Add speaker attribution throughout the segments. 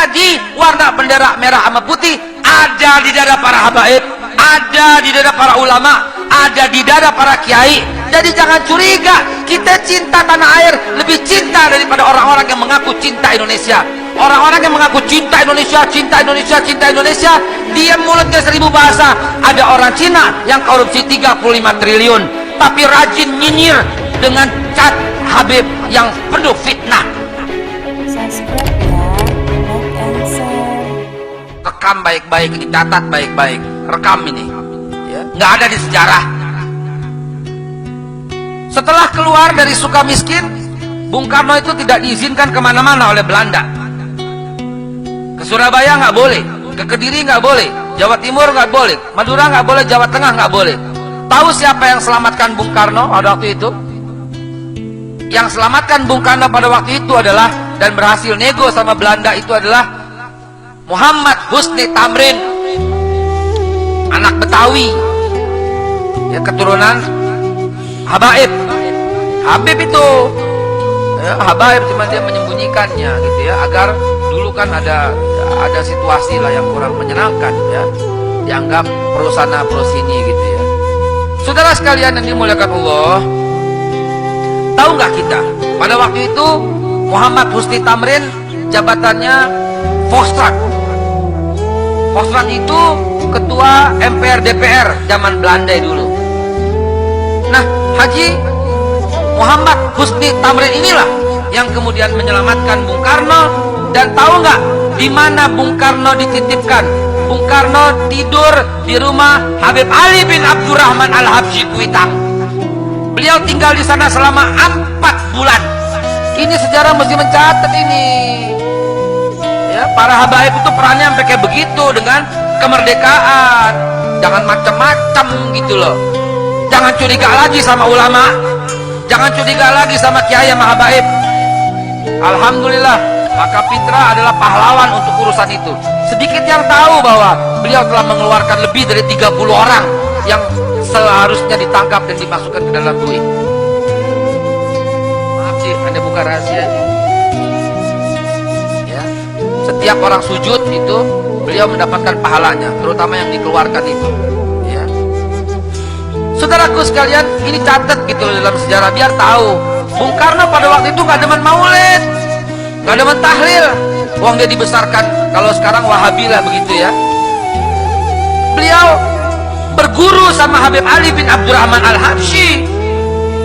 Speaker 1: Jadi warna bendera merah sama putih ada di dada para habaib, ada di dada para ulama, ada di dada para kiai. Jadi jangan curiga, kita cinta tanah air lebih cinta daripada orang-orang yang mengaku cinta Indonesia. Orang-orang yang mengaku cinta Indonesia, cinta Indonesia, cinta Indonesia, dia mulutnya 1000 bahasa. Ada orang Cina yang korupsi 35 triliun tapi rajin nyinyir dengan cat Habib yang penuh fitnah.
Speaker 2: Subscribe ya, like and share.
Speaker 1: Rekam baik-baik, dicatat baik-baik, rekam ini ya. Nggak ada di sejarah. Setelah keluar dari Sukamiskin, Bung Karno itu tidak diizinkan kemana-mana oleh Belanda. Ke Surabaya nggak boleh, ke Kediri nggak boleh, Jawa Timur nggak boleh, Madura nggak boleh, Jawa Tengah nggak boleh. Tahu siapa yang selamatkan Bung Karno pada waktu itu? Yang selamatkan Bung Karno pada waktu itu adalah, dan berhasil nego sama Belanda itu adalah Muhammad Husni Tamrin, anak Betawi ya, keturunan habaib. Habib itu ya, habaib, cuma dia menyembunyikannya gitu ya, agar dulu kan ada situasi lah yang kurang menyenangkan ya, dianggap pro sana pro sini gitu ya. Saudara sekalian yang dimuliakan Allah, tahu nggak kita pada waktu itu Muhammad Husni Tamrin jabatannya Volstrak. Volstrak itu ketua MPR DPR zaman Belanda dulu. Nah, Haji Muhammad Husni Tamrin inilah yang kemudian menyelamatkan Bung Karno. Dan tahu nggak di mana Bung Karno dititipkan? Bung Karno tidur di rumah Habib Ali bin Abdurrahman Al-Habsyi Kuitang. Beliau tinggal di sana selama 4 bulan. Ini sejarah mesti mencatat ini. Ya, para habaib itu perannya sampai kayak begitu dengan kemerdekaan. Jangan macam-macam gitu loh. Jangan curiga lagi sama ulama. Jangan curiga lagi sama kiai sama habaib. Alhamdulillah, maka Pitra adalah pahlawan untuk urusan itu. Sedikit yang tahu bahwa beliau telah mengeluarkan lebih dari 30 orang yang seharusnya ditangkap dan dimasukkan ke dalam bui. Maaf sih, Anda buka rahasia ini. Ya, setiap orang sujud itu beliau mendapatkan pahalanya, terutama yang dikeluarkan itu. Ya. Saudaraku sekalian, ini catat gitu dalam sejarah biar tahu. Bung Karno pada waktu itu nggak demen maulid, nggak demen tahlil. Uang dia dibesarkan, kalau sekarang Wahabi lah begitu ya. Beliau berguru sama Habib Ali bin Abdurrahman Al-Habsyi,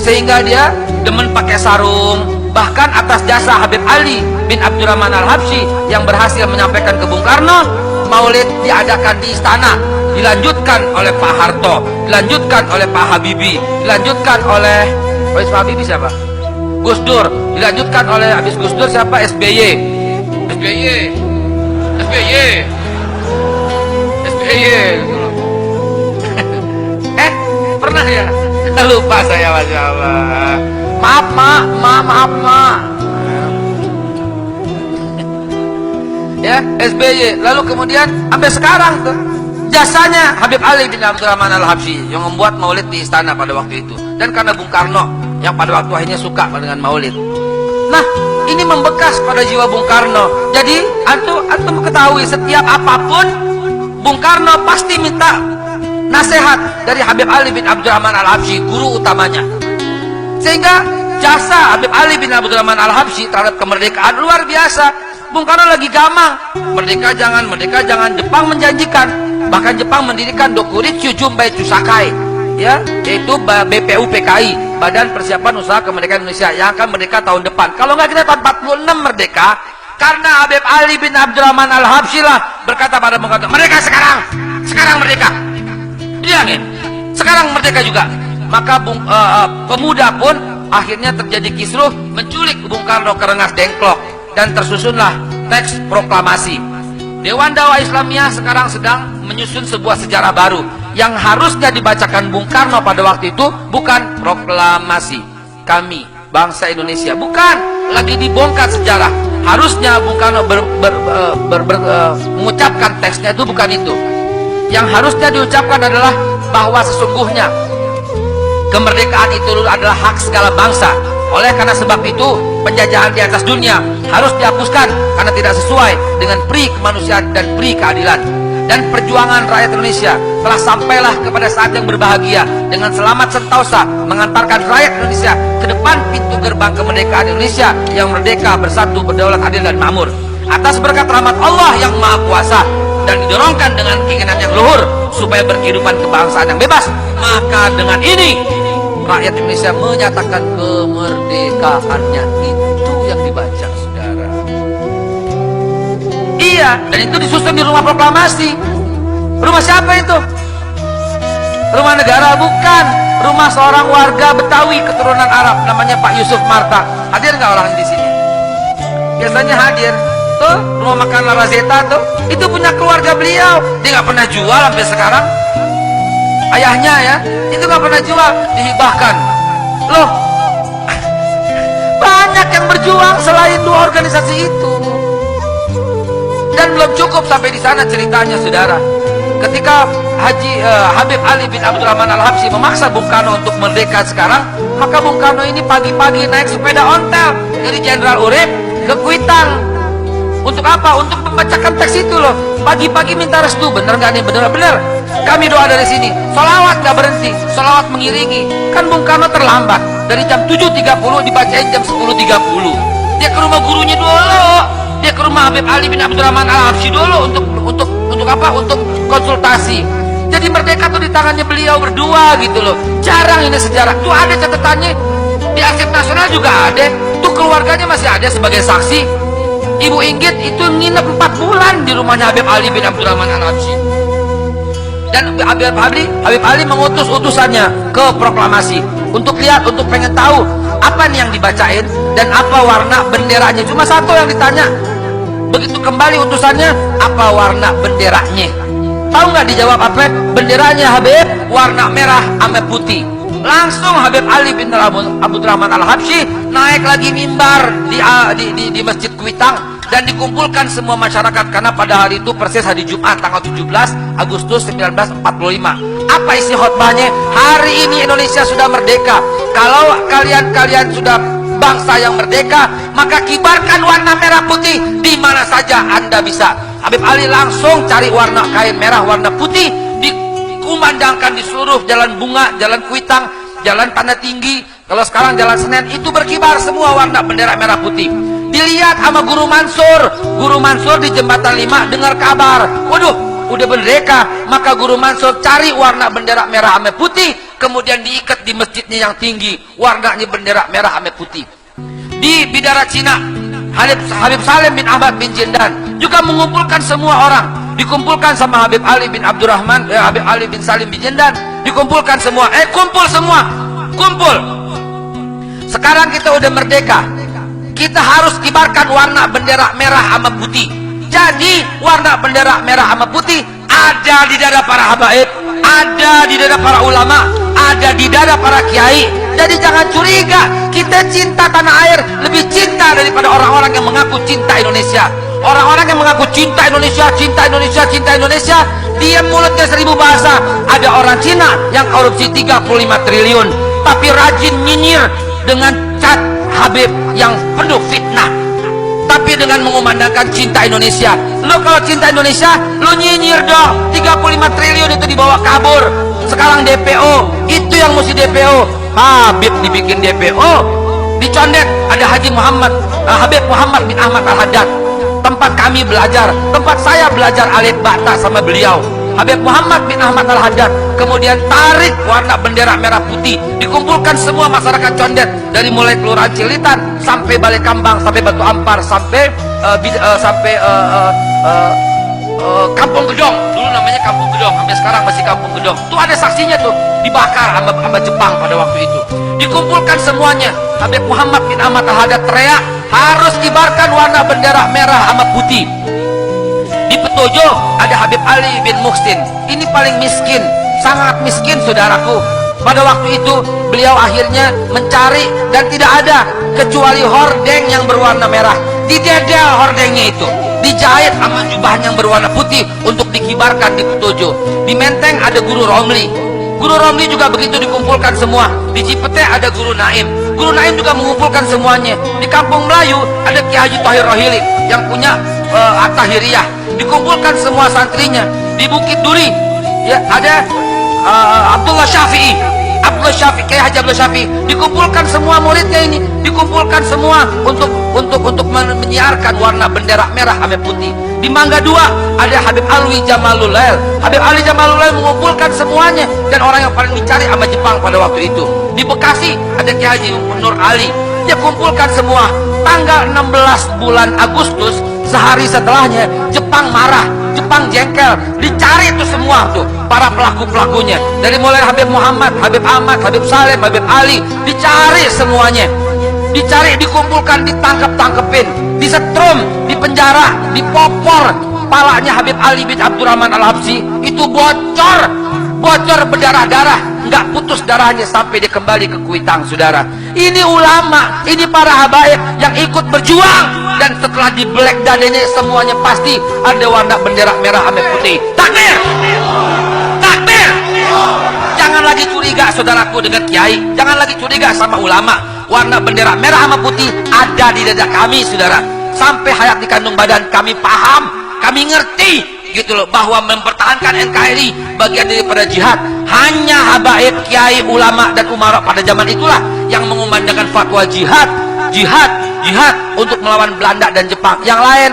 Speaker 1: sehingga dia demen pakai sarung. Bahkan atas jasa Habib Ali bin Abdurrahman Al-Habsyi yang berhasil menyampaikan ke Bung Karno, maulid diadakan di istana, dilanjutkan oleh Pak Harto, dilanjutkan oleh Pak Habibie, dilanjutkan oleh Pak Habibie siapa? Gus Dur, dilanjutkan oleh habis Gus Dur siapa? SBY. Pernah ya? Lupa saya, Masya Allah. Maaf mak. Ya, SBY. Lalu kemudian sampai sekarang tuh jasanya Habib Ali bin Abdurrahman Al-Habsyi yang membuat maulid di istana pada waktu itu. Dan karena Bung Karno yang pada waktu akhirnya suka dengan maulid. Nah, ini membekas pada jiwa Bung Karno. Jadi antum ketahui setiap apapun Bung Karno pasti minta nasihat dari Habib Ali bin Abdurrahman Al-Habsyi, guru utamanya. Sehingga jasa Habib Ali bin Abdurrahman Al-Habsyi terhadap kemerdekaan luar biasa. Bung Karno lagi gamang, merdeka jangan, Jepang menjanjikan. Bahkan Jepang mendirikan Dokuritsu Jumbai Chusakai, ya, yaitu BPUPKI, Badan Persiapan Usaha Kemerdekaan Indonesia, yang akan merdeka tahun depan. Kalau nggak kita tahun 46 merdeka, karena Habib Ali bin Abdurrahman Al-Habsyi lah berkata pada Bung Karno, merdeka sekarang merdeka. Bilangin, sekarang merdeka juga. Maka pemuda pun akhirnya terjadi kisruh menculik Bung Karno ke Rengas Dengklok, dan tersusunlah teks proklamasi. Dewan Dakwah Islamiyah sekarang sedang menyusun sebuah sejarah baru yang harusnya dibacakan Bung Karno pada waktu itu bukan proklamasi kami bangsa Indonesia, bukan, lagi dibongkar sejarah. Harusnya Bung Karno mengucapkan teksnya itu bukan itu. Yang harusnya diucapkan adalah bahwa sesungguhnya kemerdekaan itu adalah hak segala bangsa, Oleh karena sebab itu, penjajahan di atas dunia harus dihapuskan karena tidak sesuai dengan pri kemanusiaan dan pri keadilan. Dan perjuangan rakyat Indonesia telah sampailah kepada saat yang berbahagia dengan selamat sentosa mengantarkan rakyat Indonesia ke depan pintu gerbang kemerdekaan Indonesia yang merdeka, bersatu, berdaulat, adil dan makmur. Atas berkat rahmat Allah yang Maha Kuasa dan didorongkan dengan keinginan yang luhur supaya berkehidupan kebangsaan yang bebas, maka dengan ini rakyat Indonesia menyatakan kemerdekaannya. Itu yang dibaca, saudara. Iya, dan itu disusun di rumah proklamasi. Rumah siapa itu? Rumah negara? Bukan. Rumah seorang warga Betawi keturunan Arab, namanya Pak Yusuf Marta. Hadir nggak orang di sini? Biasanya hadir. Tuh, rumah makan La Razeta tuh, itu punya keluarga beliau. Dia nggak pernah jual sampai sekarang. Ayahnya ya, itu nggak pernah jual, dihibahkan. Loh, banyak yang berjuang selain dua organisasi itu. Dan belum cukup sampai di sana ceritanya, saudara. Ketika Habib Ali bin Abdurrahman Al-Habsyi memaksa Bung Karno untuk merdeka sekarang, maka Bung Karno ini pagi-pagi naik sepeda ontel dari Jenderal Urip ke Kuitang. Untuk apa? Untuk membacakan teks itu loh. Pagi-pagi minta restu. Bener nggak nih? Bener. Kami doa dari sini. Sholawat nggak berhenti. Sholawat mengiringi. Kan Bung Karno terlambat. Dari jam 7.30 dibacain jam 10.30. Dia ke rumah gurunya dulu. Dia ke rumah Habib Ali bin Abdurrahman Al-Habsyi dulu untuk apa? Untuk konsultasi. Jadi merdeka tuh di tangannya beliau berdua gitu loh. Jarang ini sejarah. Tuh ada catatannya. Di Arsip Nasional juga ada. Tuh keluarganya masih ada sebagai saksi. Ibu Inggit itu nginep 4 bulan di rumahnya Habib Ali bin Abdurrahman Al-Habsyi. Dan Habib Ali mengutus utusannya ke proklamasi untuk lihat, untuk pengen tahu apa nih yang dibacain dan apa warna benderanya. Cuma satu yang ditanya. Begitu kembali utusannya, apa warna benderanya? Tahu nggak dijawab apa? Benderanya Habib warna merah sama putih. Langsung Habib Ali bin Abdurrahman Al-Habsyi naik lagi mimbar di Masjid Kuitang dan dikumpulkan semua masyarakat, karena pada hari itu persis hari Jumat tanggal 17 Agustus 1945. Apa isi khotbahnya? Hari ini Indonesia sudah merdeka. Kalau kalian sudah bangsa yang merdeka, maka kibarkan warna merah putih di mana saja Anda bisa. Habib Ali langsung cari warna kain merah warna putih, dikumandangkan di seluruh jalan Bunga, jalan Kuitang, jalan Tanah Tinggi, kalau sekarang jalan Senen, itu berkibar semua warna bendera merah putih. Dilihat sama Guru Mansur di Jembatan 5 dengar kabar, waduh udah merdeka, maka Guru Mansur cari warna bendera merah sama putih, kemudian diikat di masjidnya yang tinggi, warnanya bendera merah sama putih. Di Bidara Cina, Habib Salim bin Ahmad bin Jindan juga mengumpulkan semua orang, dikumpulkan sama Habib Ali bin Habib Ali bin Salim bin Jindan, dikumpulkan semua, kumpul semua, kumpul. Sekarang kita udah merdeka, kita harus kibarkan warna bendera merah sama putih. Jadi warna bendera merah sama putih ada di dada para habaib, ada di dada para ulama, ada di dada para kiai. Jadi jangan curiga, kita cinta tanah air lebih cinta daripada orang-orang yang mengaku cinta Indonesia. Orang-orang yang mengaku cinta Indonesia, cinta Indonesia, cinta Indonesia, diam mulutnya 1000 bahasa. Ada orang Cina yang korupsi 35 triliun tapi rajin nyinyir dengan cat Habib yang penuh fitnah, tapi dengan mengumandangkan cinta Indonesia. Lo kalau cinta Indonesia, lo nyinyir dong. 35 triliun itu dibawa kabur. Sekarang DPO, itu yang mesti DPO. Habib dibikin DPO, dicondet. Ada Habib Muhammad bin Ahmad Al-Haddad, tempat kami belajar, tempat saya belajar alit bata sama beliau. Habib Muhammad bin Ahmad Al-Haddad kemudian tarik warna bendera merah putih, dikumpulkan semua masyarakat Condet, dari mulai Kelurahan Cilitan sampai Balai Kambang, sampai Batu Ampar, sampai Kampung Gedong. Dulu namanya Kampung Gedong, sampai sekarang masih Kampung Gedong. Tuh ada saksinya tuh, dibakar sama Jepang pada waktu itu. Dikumpulkan semuanya. Habib Muhammad bin Ahmad Al-Haddad teriak, harus kibarkan warna bendera merah sama putih. Di Petojo ada Habib Ali bin Muhsin. Ini paling miskin, sangat miskin saudaraku. Pada waktu itu beliau akhirnya mencari dan tidak ada kecuali hordeng yang berwarna merah. Didedel hordengnya itu, dijahit sama jubah yang berwarna putih untuk dikibarkan di Petojo. Di Menteng ada Guru Romli. Guru Romli juga begitu, dikumpulkan semua. Di Cipete ada Guru Naim. Guru Naim juga mengumpulkan semuanya. Di Kampung Melayu ada Kiai Haji Thohir Rohili yang punya At-Tahiriyah. Dikumpulkan semua santrinya. Di Bukit Duri ya ada Abdullah Syafi'i. Kiai Haji Abdullah Syafi'i. Dikumpulkan semua muridnya ini, dikumpulkan semua untuk menyiarkan warna bendera merah sama putih. Di Mangga 2 ada Habib Alwi Jamalulail. Habib Alwi Jamalulail mengumpulkan semuanya, dan orang yang paling dicari sama Jepang pada waktu itu. Di Bekasi ada Kiai Haji Nur Ali. Dia kumpulkan semua. Tanggal 16 bulan Agustus, sehari setelahnya, Jepang marah, Jepang jengkel, dicari itu semua tuh para pelaku-pelakunya, dari mulai Habib Muhammad, Habib Ahmad, Habib Salim, Habib Ali, dicari semuanya, dicari, dikumpulkan, ditangkep-tangkepin, disetrum, dipenjara, dipopor. Palanya Habib Ali bin Abdurrahman Al-Habsyi itu bocor berdarah-darah, nggak putus darahnya sampai dia kembali ke Kuitang, saudara. Ini ulama, ini para habaib yang ikut berjuang, dan setelah di black dadanya semuanya pasti ada warna bendera merah sama putih. Takbir, takbir. Jangan lagi curiga saudaraku dengan kiai, jangan lagi curiga sama ulama. Warna bendera merah sama putih ada di dada kami, saudara. Sampai hayat di kandung badan kami paham, kami ngerti gitu loh, bahwa mempertahankan NKRI bagian daripada jihad. Hanya habaib, kiai, ulama dan umara pada zaman itulah yang mengumandangkan fatwa jihad untuk melawan Belanda dan Jepang. Yang lain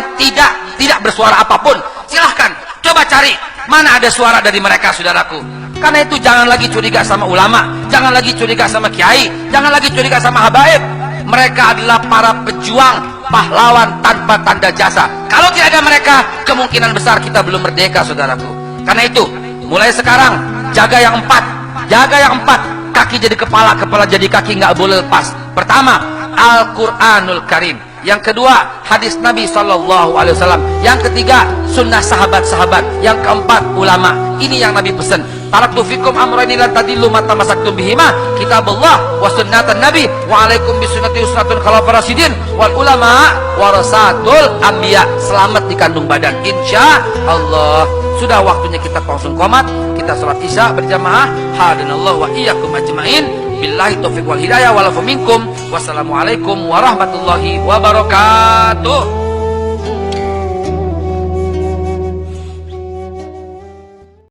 Speaker 1: tidak bersuara apapun. Silahkan coba cari mana ada suara dari mereka, saudaraku. Karena itu jangan lagi curiga sama ulama, jangan lagi curiga sama kiai, jangan lagi curiga sama habaib. Mereka adalah para pejuang, pahlawan tanpa tanda jasa. Kalau tidak ada mereka, kemungkinan besar kita belum merdeka, saudaraku. Karena itu, mulai sekarang jaga yang 4, kaki jadi kepala, kepala jadi kaki, nggak boleh lepas. Pertama, Al-Quranul Karim. Yang kedua, hadis Nabi SAW. Yang ketiga, sunnah sahabat-sahabat. Yang keempat, ulama. Ini yang Nabi pesan. Taraktu fikum amrayni lan tadillu ma tamassaktum bihima, kitabullah wa sunnatan nabi, wa alaikum bisunnati usnatun khalafar rasyidin wal ulama warasatul anbiya. Selamat di kandung badan, insya Allah. Sudah waktunya kita langsung qomat, kita sholat isya berjamaah. Hadanallahu wa iyyakum ajmain. Billahi taufiq wal hidayah wal afu minkum. Wassalamualaikum warahmatullahi wabarakatuh.